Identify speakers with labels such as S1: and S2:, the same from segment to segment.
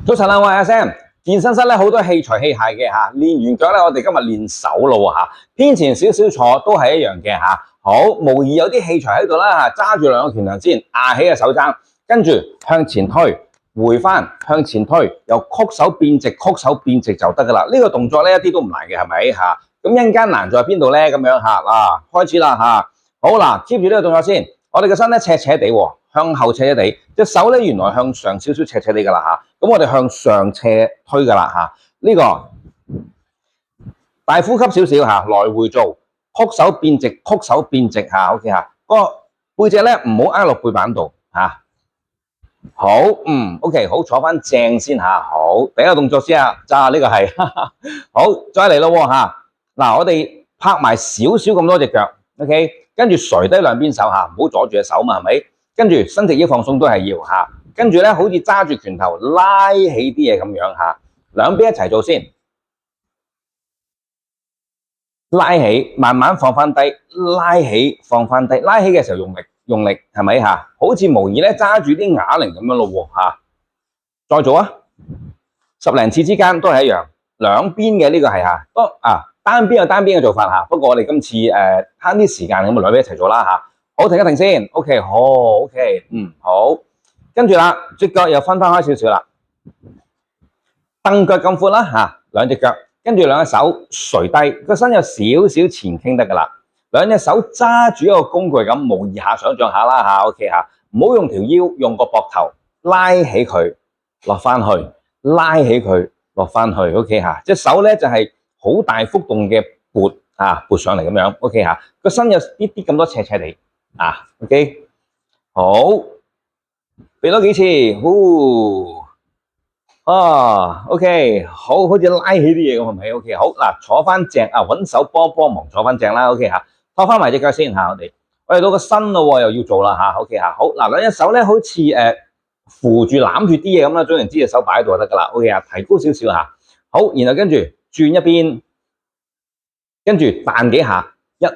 S1: 早晨啦，我係阿 Sam。健身室咧好多器材器械嘅嚇，練完腳咧，我哋今日練手咯嚇。偏前少少坐都係一樣嘅嚇。好，模擬有啲器材喺度啦嚇，揸住兩個拳頭先，壓起個手踭，跟住向前推，回翻向前推，由曲手變直，曲手變直就得噶啦。呢個動作咧一啲都唔難嘅，係咪嚇？咁一陣間難在邊度咧？咁樣嚇嗱，開始啦嚇。好嗱，接住呢個動作先，我哋個身咧斜斜地喎。向後斜斜地，隻手咧原來向上少少斜斜地噶啦嚇，咁我哋向上斜推噶啦嚇，呢個大呼吸少少嚇，來回做，曲手變直，曲手變直嚇 ，OK 嚇，個背脊咧唔好挨落背板度嚇，好，OK 好，坐翻正先嚇，好，第一個動作先啊，揸呢個係，好，再嚟咯喎嚇，嗱我哋拍埋少少咁多隻腳 ，OK， 跟住垂低兩邊手嚇，唔好阻住隻手嘛，係咪？跟住伸直腰放鬆都係要嚇，跟住咧好似揸住拳頭拉起啲嘢咁樣嚇，兩邊一齊做先，拉起慢慢放翻低，拉起放翻低，拉起嘅時候用力係咪嚇？好似模擬咧揸住啲啞鈴咁樣咯喎嚇，再做啊，10零次之間都係一樣，兩邊嘅呢個係嚇，單邊有單邊嘅做法嚇，不過我哋今次慳啲時間咁啊兩邊一齊做啦嚇。好，停一停先 ，OK， 好 ，OK， 好，跟住啦，隻腳又分開少少啦，蹬腳咁闊啦嚇，兩隻腳，跟住兩隻手垂低，個身有少少前傾得噶啦，兩隻手揸住一個工具咁模擬下，想像下啦嚇 ，OK 嚇，唔好用條腰，用個膊頭拉起佢落翻去，拉起佢落翻去 ，OK 嚇，隻手咧就係好大幅度嘅撥上嚟咁樣 ，OK 嚇，個身有啲咁多斜斜地。OK， 好，俾多幾次，OK， 好似拉起啲嘢咁係咪 ？OK， 好嗱，坐翻正揾手幫忙坐翻正啦 ，OK 嚇，拖翻埋隻腳先嚇，我哋到個身咯又要做啦嚇 ，OK 嚇，好嗱，兩隻手咧好似扶住攬住啲嘢咁啦，總言之隻手擺喺度就得噶啦 ，OK 嚇，提高少少嚇，好，然後跟住轉一邊，跟住彈幾下，1、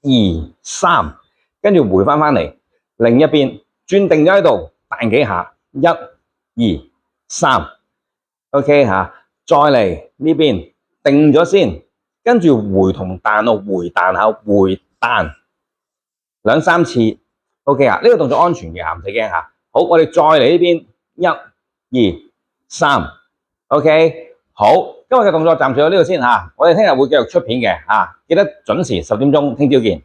S1: 2、3。跟住回翻嚟，另一邊轉定咗喺度，彈幾下，1、2、3 ，OK 嚇，再嚟呢邊定咗先，跟住回同彈咯，回彈下，回彈2、3次 ，OK 啊，呢個動作安全嘅嚇，唔使驚嚇。好，我哋再嚟呢邊，1、2、3 ，OK， 好，今日嘅動作暫時到呢度先嚇，我哋聽日會繼續出片嘅嚇，記得準時10點鐘，聽朝見。